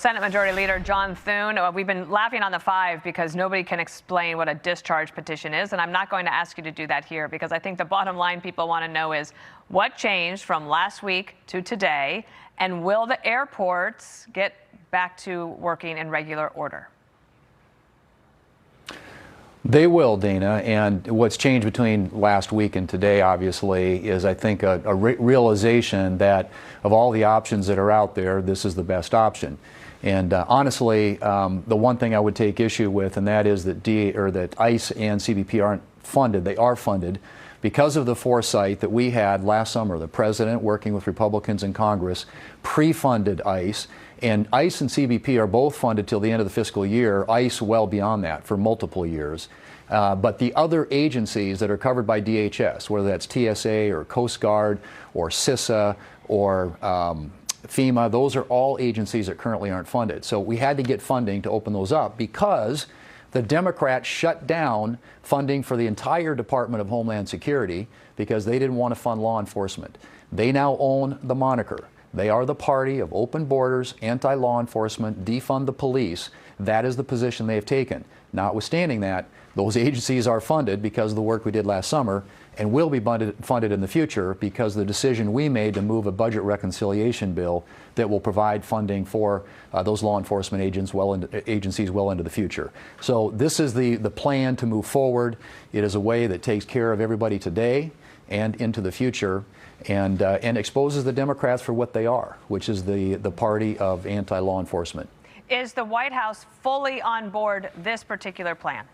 Senate Majority Leader John Thune. We've been laughing on the five because nobody can explain what a discharge petition is, and I'm not going to ask you to do that here because I think the bottom line people want to know is what changed from last week to today, and will the airports get back to working in regular order? They will, Dana, and what's changed between last week and today, obviously, is I think a realization that of all the options that are out there, this is the best option. And honestly, the one thing I would take issue with, and that is that that ICE and CBP aren't funded. They are funded because of the foresight that we had last summer. The president, working with Republicans in Congress, pre-funded ICE. And ICE and CBP are both funded till the end of the fiscal year, ICE well beyond that for multiple years. But the other agencies that are covered by DHS, whether that's TSA or Coast Guard or CISA or FEMA, those are all agencies that currently aren't funded. So we had to get funding to open those up because the Democrats shut down funding for the entire Department of Homeland Security because they didn't want to fund law enforcement. They now own the moniker. They are the party of open borders, anti-law enforcement, defund the police. That is the position they have taken. Notwithstanding that, those agencies are funded because of the work we did last summer and will be funded in the future because of the decision we made to move a budget reconciliation bill that will provide funding for those law enforcement agencies well into the future. So this is the plan to move forward. It is a way that takes care of everybody today and into the future, and exposes the Democrats for what they are, which is the party of anti-law enforcement. Is the White House fully on board this particular plan?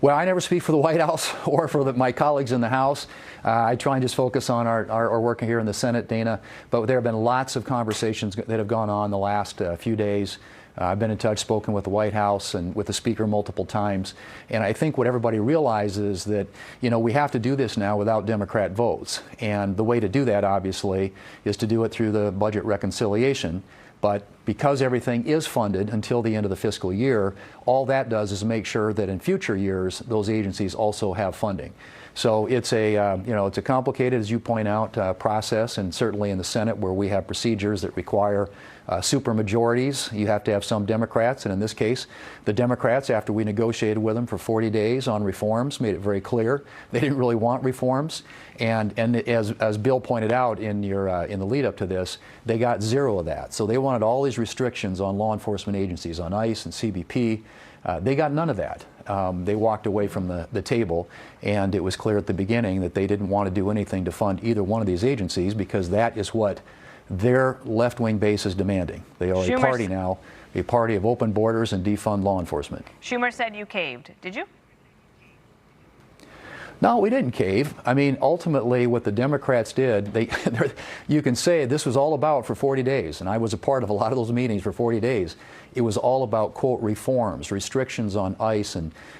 Well, I never speak for the White House or for my colleagues in the House. I try and just focus on our work here in the Senate, Dana. But there have been lots of conversations that have gone on the last few days. I've been in touch, spoken with the White House and with the Speaker multiple times. And I think what everybody realizes that, we have to do this now without Democrat votes. And the way to do that, obviously, is to do it through the budget reconciliation. But because everything is funded until the end of the fiscal year, all that does is make sure that in future years, those agencies also have funding. So it's a complicated, as you point out, process, and certainly in the Senate where we have procedures that require supermajorities, you have to have some Democrats, and in this case, the Democrats, after we negotiated with them for 40 days on reforms, made it very clear they didn't really want reforms. And as Bill pointed out in the lead up to this, they got zero of that. So they wanted all these restrictions on law enforcement agencies, on ICE and CBP. They got none of that. They walked away from the table, and it was clear at the beginning that they didn't want to do anything to fund either one of these agencies because that is what their left-wing base is demanding. They are a party now, a party of open borders and defund law enforcement. Schumer said you caved. Did you? No, we didn't cave. I mean, ultimately, what the Democrats did, you can say this was all about for 40 days, and I was a part of a lot of those meetings for 40 days. It was all about, quote, reforms, restrictions on ICE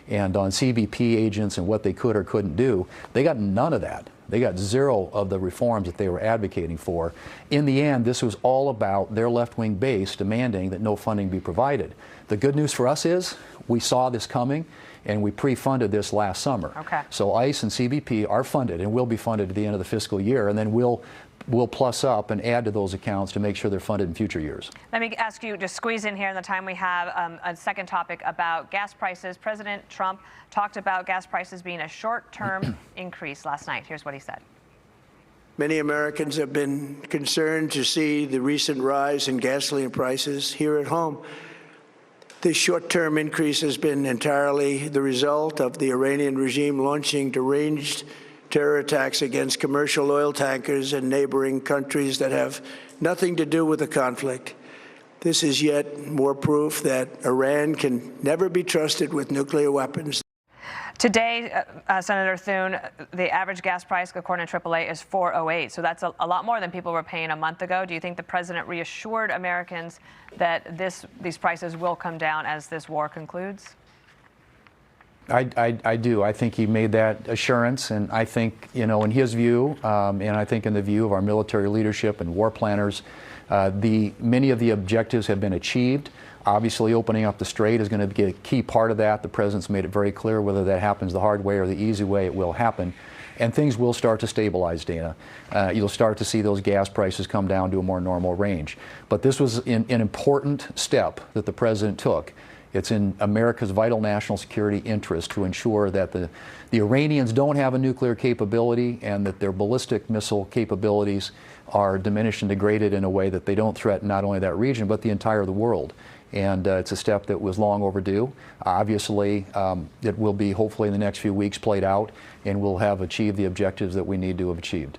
and on CBP agents and what they could or couldn't do. They got none of that. They got zero of the reforms that they were advocating for. In the end, this was all about their left-wing base demanding that no funding be provided. The good news for us is we saw this coming, and we pre-funded this last summer. Okay. So ICE and CBP are funded and will be funded at the end of the fiscal year, and then we'll plus up and add to those accounts to make sure they're funded in future years. Let me ask you, just squeeze in here in the time we have, a second topic about gas prices. President Trump talked about gas prices being a short-term increase last night. Here's what he said. Many Americans have been concerned to see the recent rise in gasoline prices here at home. This short-term increase has been entirely the result of the Iranian regime launching deranged terror attacks against commercial oil tankers in neighboring countries that have nothing to do with the conflict. This is yet more proof that Iran can never be trusted with nuclear weapons. Today, Senator Thune, the average gas price, according to AAA, is $4.08. So that's a lot more than people were paying a month ago. Do you think the president reassured Americans that these prices will come down as this war concludes? I do. I think he made that assurance, and I think, in his view, and I think in the view of our military leadership and war planners, many of the objectives have been achieved. Obviously, opening up the strait is going to be a key part of that. The president's made it very clear whether that happens the hard way or the easy way, it will happen. and things will start to stabilize, Dana. You'll start to see those gas prices come down to a more normal range. But this was an important step that the President took. It's in America's vital national security interest to ensure that the Iranians don't have a nuclear capability and that their ballistic missile capabilities are diminished and degraded in a way that they don't threaten not only that region but the entire world. And it's a step that was long overdue. Obviously, it will be hopefully in the next few weeks played out, and we'll have achieved the objectives that we need to have achieved.